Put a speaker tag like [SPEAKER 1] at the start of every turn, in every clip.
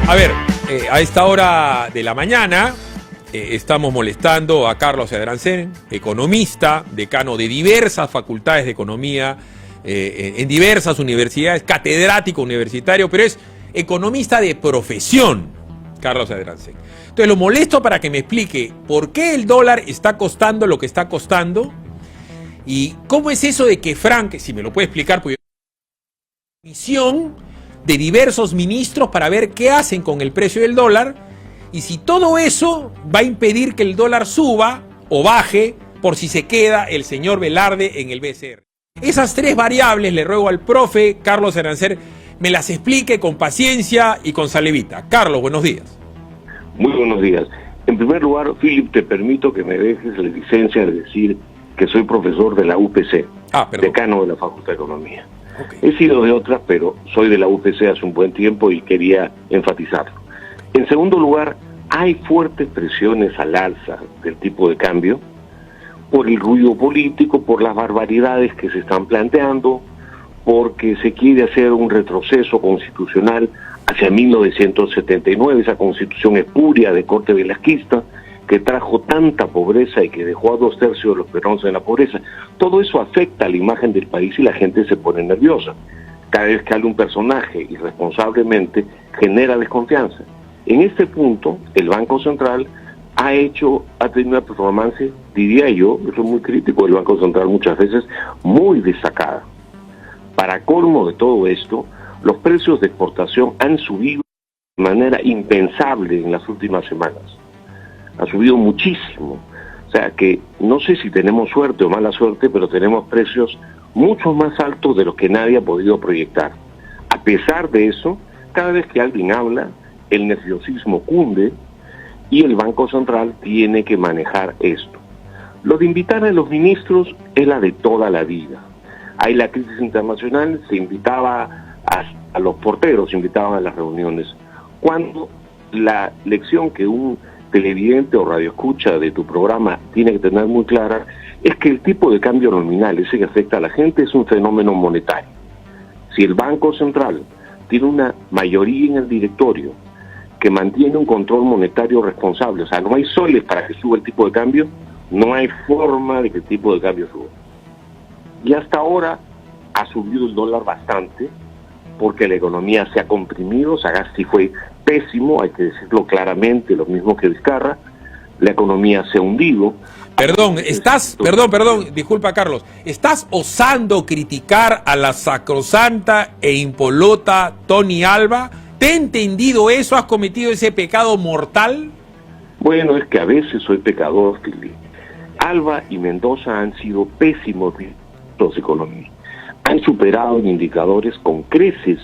[SPEAKER 1] A ver, a esta hora de la mañana estamos molestando a Carlos Adrancén, economista, decano de diversas facultades de economía en diversas universidades, catedrático universitario, pero es economista de profesión, Carlos Adrancén. Entonces lo molesto para que me explique por qué el dólar está costando lo que está costando y cómo es eso de que Frank, si me lo puede explicar, pues misión de diversos ministros para ver qué hacen con el precio del dólar y si todo eso va a impedir que el dólar suba o baje por si se queda el señor Velarde en el BCR. Esas tres variables le ruego al profe Carlos Adrancén me las explique con paciencia y con salivita. Carlos, buenos días.
[SPEAKER 2] Muy buenos días. En primer lugar, Philip, te permito que me dejes la licencia de decir que soy profesor de la UPC, decano de la Facultad de Economía. Okay. He sido de otras, pero soy de la UPC hace un buen tiempo y quería enfatizarlo. En segundo lugar, hay fuertes presiones al alza del tipo de cambio por el ruido político, por las barbaridades que se están planteando, porque se quiere hacer un retroceso constitucional hacia 1979, esa constitución espuria de corte velasquista, que trajo tanta pobreza y que dejó a 2/3 de los peruanos en la pobreza. Todo eso afecta a la imagen del país y la gente se pone nerviosa. Cada vez que habla un personaje irresponsablemente, genera desconfianza. En este punto, el Banco Central ha tenido una performance, diría yo, eso es muy crítico del Banco Central muchas veces, muy destacada. Para colmo de todo esto, los precios de exportación han subido de manera impensable en las últimas semanas. Ha subido muchísimo. O sea que no sé si tenemos suerte o mala suerte, pero tenemos precios mucho más altos de los que nadie ha podido proyectar. A pesar de eso, cada vez que alguien habla, el nerviosismo cunde y el Banco Central tiene que manejar esto. Lo de invitar a los ministros es la de toda la vida. Hay la crisis internacional, se invitaba a los porteros, se invitaban a las reuniones. Cuando la lección que un televidente o radioescucha de tu programa tiene que tener muy clara es que el tipo de cambio nominal, ese que afecta a la gente, es un fenómeno monetario. Si el Banco Central tiene una mayoría en el directorio que mantiene un control monetario responsable, o sea, no hay soles para que suba el tipo de cambio, no hay forma de que el tipo de cambio suba. Y hasta ahora ha subido el dólar bastante porque la economía se ha comprimido, Sagasti fue pésimo, hay que decirlo claramente, lo mismo que Vizcarra, la economía se ha hundido.
[SPEAKER 1] Perdón, disculpa Carlos, ¿estás osando criticar a la sacrosanta e impoluta Tony Alva? ¿Te he entendido eso? ¿Has cometido ese pecado mortal?
[SPEAKER 2] Bueno, es que a veces soy pecador, Fili. Alva y Mendoza han sido pésimos ministros de economía. Han superado en indicadores con creces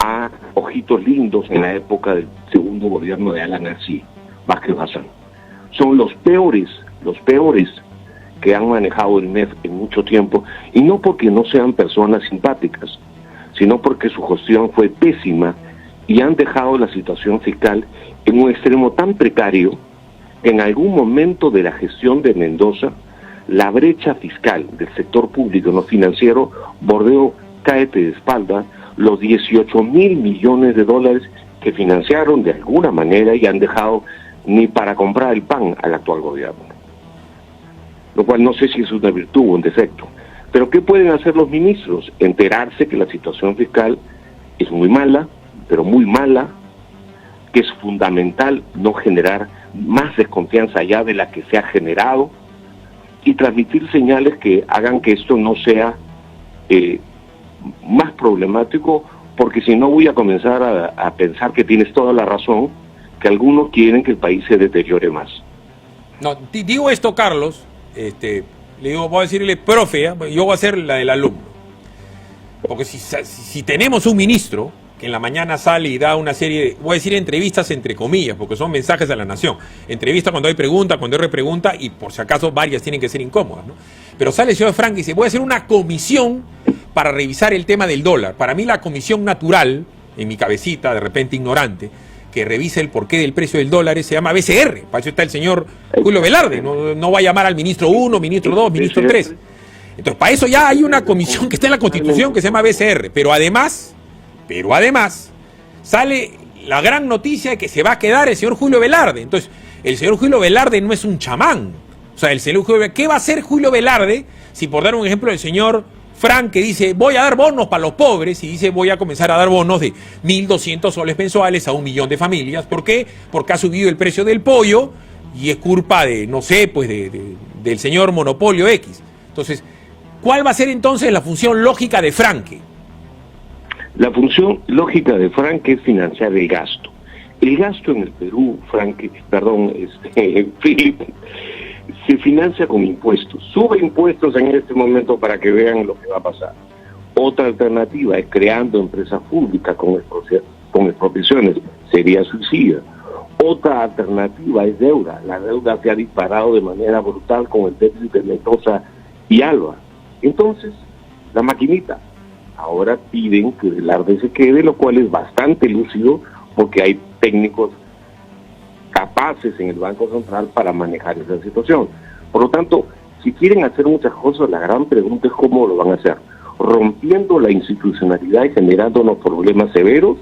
[SPEAKER 2] a ojitos lindos en la época del segundo gobierno de Alan García, Vázquez Bazán. Son los peores que han manejado el MEF en mucho tiempo, y no porque no sean personas simpáticas, sino porque su gestión fue pésima y han dejado la situación fiscal en un extremo tan precario que en algún momento de la gestión de Mendoza la brecha fiscal del sector público no financiero bordeó, cáete de espalda, los 18,000 millones de dólares que financiaron de alguna manera y han dejado ni para comprar el pan al actual gobierno. Lo cual no sé si es una virtud o un defecto. Pero ¿qué pueden hacer los ministros? Enterarse que la situación fiscal es muy mala, pero muy mala, que es fundamental no generar más desconfianza allá de la que se ha generado, y transmitir señales que hagan que esto no sea más problemático, porque si no voy a comenzar a pensar que tienes toda la razón, que algunos quieren que el país se deteriore más.
[SPEAKER 1] No, digo esto, Carlos, le digo, voy a decirle, profe, yo voy a ser la del alumno. Porque si tenemos un ministro que en la mañana sale y da una serie de, voy a decir entrevistas entre comillas, porque son mensajes a la nación. Entrevista cuando hay pregunta, cuando hay repregunta, y por si acaso varias tienen que ser incómodas, ¿no? Pero sale el señor Frank y dice, voy a hacer una comisión para revisar el tema del dólar. Para mí la comisión natural, en mi cabecita, de repente ignorante, que revise el porqué del precio del dólar se llama BCR. Para eso está el señor Julio Velarde. No va a llamar al ministro 1, ministro 2, ministro 3. Entonces, para eso ya hay una comisión que está en la Constitución que se llama BCR. Pero además, sale la gran noticia es que se va a quedar el señor Julio Velarde. Entonces, el señor Julio Velarde no es un chamán. O sea, el señor Julio Velarde, ¿qué va a hacer Julio Velarde si, por dar un ejemplo, el señor Frank, que dice voy a dar bonos para los pobres, y dice voy a comenzar a dar bonos de 1.200 soles mensuales a 1 millón de familias? ¿Por qué? Porque ha subido el precio del pollo y es culpa de, no sé, pues del señor Monopolio X. Entonces, ¿cuál va a ser entonces la función lógica de Frank?
[SPEAKER 2] La función lógica de Frank es financiar el gasto. El gasto en el Perú, Philip, se financia con impuestos. Sube impuestos en este momento para que vean lo que va a pasar. Otra alternativa es creando empresas públicas con expropiaciones. Sería suicida. Otra alternativa es deuda. La deuda se ha disparado de manera brutal con el déficit de Mendoza y Alba. Entonces, la maquinita. Ahora piden que Velarde se quede, lo cual es bastante lúcido porque hay técnicos capaces en el Banco Central para manejar esa situación. Por lo tanto, si quieren hacer muchas cosas, la gran pregunta es cómo lo van a hacer. ¿Rompiendo la institucionalidad y generando unos problemas severos?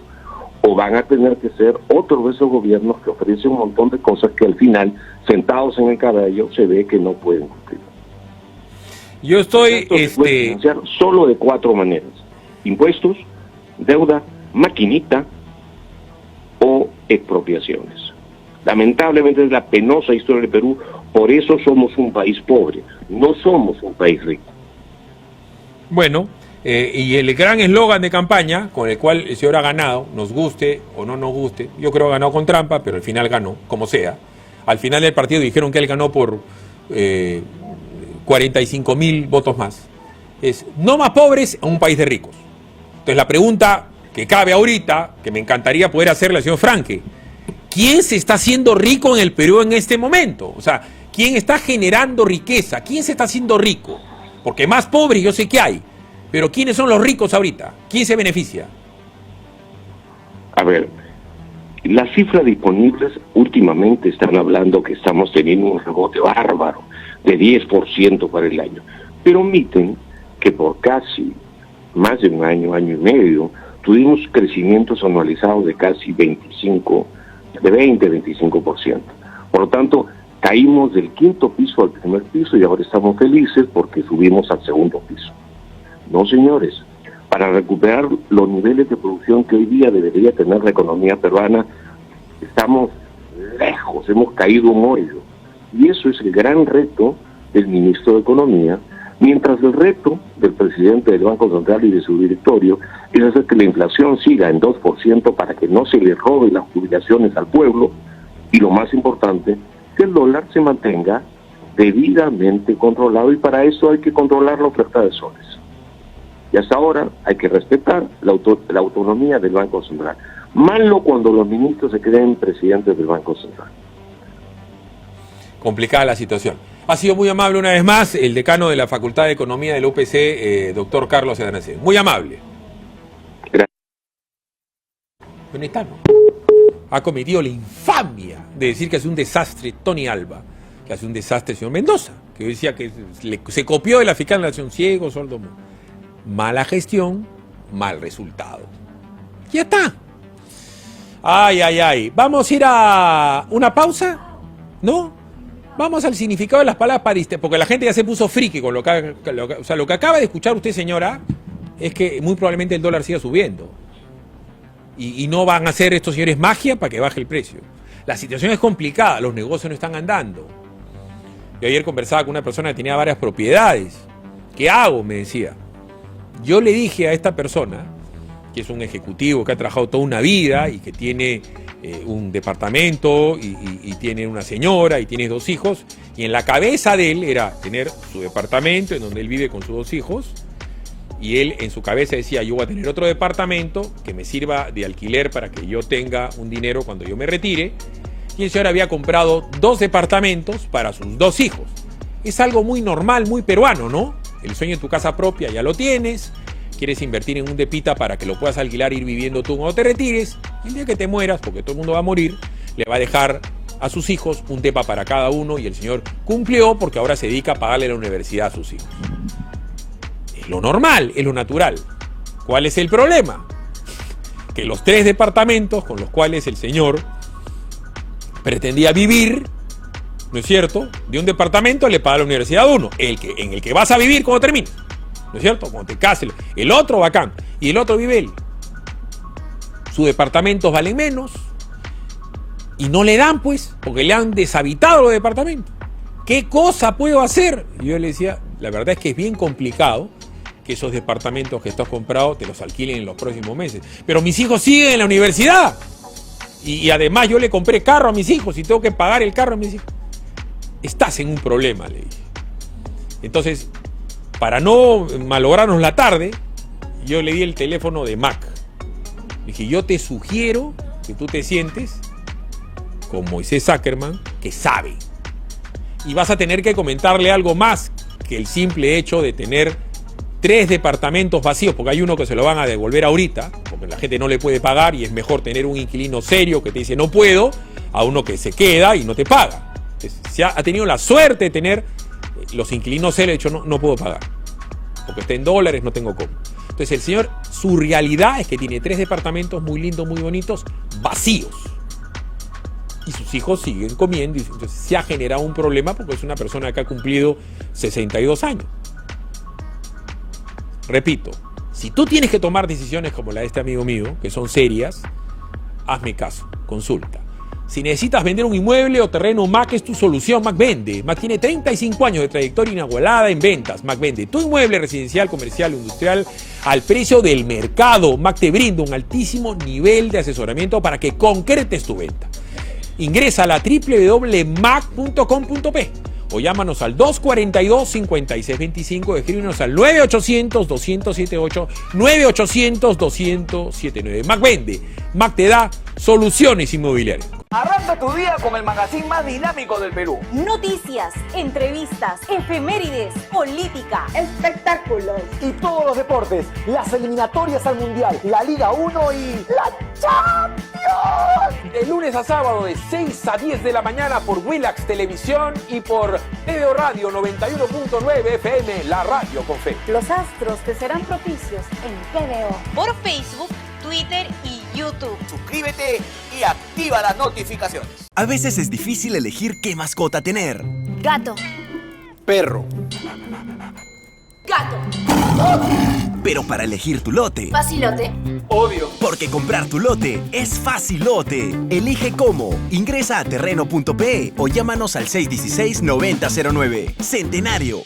[SPEAKER 2] ¿O van a tener que ser otro de esos gobiernos que ofrecen un montón de cosas que al final, sentados en el caballo, se ve que no pueden cumplir?
[SPEAKER 1] Yo estoy...
[SPEAKER 2] Se puede financiar solo de 4 maneras: impuestos, deuda, maquinita o expropiaciones. Lamentablemente es la penosa historia del Perú, por eso somos un país pobre, no somos un país rico.
[SPEAKER 1] Bueno, y el gran eslogan de campaña con el cual el señor ha ganado, nos guste o no nos guste, yo creo que ha ganado con trampa, pero al final ganó, como sea. Al final del partido dijeron que él ganó por 45.000 votos más. Es no más pobres a un país de ricos. Entonces la pregunta que cabe ahorita, que me encantaría poder hacerle al señor Franque: ¿quién se está haciendo rico en el Perú en este momento? O sea, ¿quién está generando riqueza? ¿Quién se está haciendo rico? Porque más pobres yo sé que hay, pero ¿quiénes son los ricos ahorita? ¿Quién se beneficia?
[SPEAKER 2] A ver, las cifras disponibles últimamente están hablando que estamos teniendo un rebote bárbaro de 10% para el año, pero omiten que por casi más de un año, año y medio, tuvimos crecimientos anualizados de casi 20-25%. Por lo tanto, caímos del 5º piso al 1er piso y ahora estamos felices porque subimos al 2º piso. No, señores, para recuperar los niveles de producción que hoy día debería tener la economía peruana, estamos lejos, hemos caído un hoyo. Y eso es el gran reto del ministro de Economía, mientras el reto del presidente del Banco Central y de su directorio es hacer que la inflación siga en 2% para que no se le robe las jubilaciones al pueblo, y lo más importante, que el dólar se mantenga debidamente controlado, y para eso hay que controlar la oferta de soles. Y hasta ahora hay que respetar la autonomía del Banco Central. Malo cuando los ministros se creen presidentes del Banco Central.
[SPEAKER 1] Complicada la situación. Ha sido muy amable una vez más el decano de la Facultad de Economía de la UPC, doctor Carlos Cedrancén. Muy amable.
[SPEAKER 2] Gracias.
[SPEAKER 1] ¿Dónde está, no? Ha cometido la infamia de decir que hace un desastre Tony Alba, que hace un desastre el señor Mendoza, que decía que se copió de la fiscal de la Nación, ciego, sordo. Mala gestión, mal resultado. Ya está. Ay, ay, ay. ¿Vamos a ir a una pausa? ¿No? Vamos al significado de las palabras para porque la gente ya se puso friki con lo que acaba de escuchar usted, señora, es que muy probablemente el dólar siga subiendo. Y no van a hacer estos señores magia para que baje el precio. La situación es complicada, los negocios no están andando. Yo ayer conversaba con una persona que tenía varias propiedades. ¿Qué hago?, me decía. Yo le dije a esta persona, que es un ejecutivo que ha trabajado toda una vida y que tiene un departamento y tiene una señora y tiene 2 hijos, y en la cabeza de él era tener su departamento en donde él vive con sus 2 hijos, y él en su cabeza decía: yo voy a tener otro departamento que me sirva de alquiler para que yo tenga un dinero cuando yo me retire, y el señor había comprado 2 departamentos para sus 2 hijos. Es algo muy normal, muy peruano, ¿no? El sueño de tu casa propia ya lo tienes, quieres invertir en un depita para que lo puedas alquilar, ir viviendo tú cuando te retires, y el día que te mueras, porque todo el mundo va a morir, le va a dejar a sus hijos un depa para cada uno, y el señor cumplió porque ahora se dedica a pagarle la universidad a sus hijos. Es lo normal, es lo natural. ¿Cuál es el problema? que los 3 departamentos con los cuales el señor pretendía vivir, ¿no es cierto?, de un departamento le paga la universidad uno, en el que vas a vivir cuando termines, ¿no es cierto?, cuando te cases. El otro bacán, y el otro vive él. Sus departamentos valen menos y no le dan, pues, porque le han deshabitado los departamentos. ¿Qué cosa puedo hacer? Y yo le decía, la verdad es que es bien complicado que esos departamentos que tú has comprado te los alquilen en los próximos meses. Pero mis hijos siguen en la universidad. Y además yo le compré carro a mis hijos y tengo que pagar el carro a mis hijos. Estás en un problema, le dije. Entonces, para no malograrnos la tarde, yo le di el teléfono de Mac. Le dije, yo te sugiero que tú te sientes con Moisés Ackerman, que sabe. Y vas a tener que comentarle algo más que el simple hecho de tener 3 departamentos vacíos, porque hay uno que se lo van a devolver ahorita, porque la gente no le puede pagar y es mejor tener un inquilino serio que te dice no puedo, a uno que se queda y no te paga. Se ha tenido la suerte de tener los inquilinos serios, de hecho no puedo pagar, porque está en dólares, no tengo cómo. Entonces el señor, su realidad es que tiene 3 departamentos muy lindos, muy bonitos, vacíos. Y sus hijos siguen comiendo, y entonces se ha generado un problema porque es una persona que ha cumplido 62 años. Repito, si tú tienes que tomar decisiones como la de este amigo mío, que son serias, hazme caso, consulta. Si necesitas vender un inmueble o terreno, Mac es tu solución. Mac vende. Mac tiene 35 años de trayectoria inagualada en ventas. Mac vende tu inmueble residencial, comercial o industrial al precio del mercado. Mac te brinda un altísimo nivel de asesoramiento para que concretes tu venta. Ingresa a la www.mac.com.p o llámanos al 242-5625, escríbenos al 980-200-778, 980-200-779. Mac vende, Mac te da soluciones inmobiliarias.
[SPEAKER 3] Arranca tu día con el magazine más dinámico del Perú.
[SPEAKER 4] Noticias, entrevistas, efemérides, política,
[SPEAKER 3] espectáculos y todos los deportes, las eliminatorias al Mundial, la Liga 1 y la Champions. De lunes a sábado de 6 a 10 de la mañana por Willax Televisión y por TVO Radio 91.9 FM, la radio con fe.
[SPEAKER 4] Los astros te serán propicios en TVO. Por Facebook, Twitter y YouTube.
[SPEAKER 3] Suscríbete y activa las notificaciones.
[SPEAKER 5] A veces es difícil elegir qué mascota tener.
[SPEAKER 4] Gato.
[SPEAKER 3] Perro.
[SPEAKER 4] Gato.
[SPEAKER 5] Pero para elegir tu lote...
[SPEAKER 4] Facilote.
[SPEAKER 3] Obvio.
[SPEAKER 5] Porque comprar tu lote es facilote. Elige cómo. Ingresa a terreno.pe o llámanos al 616-9009. Centenario.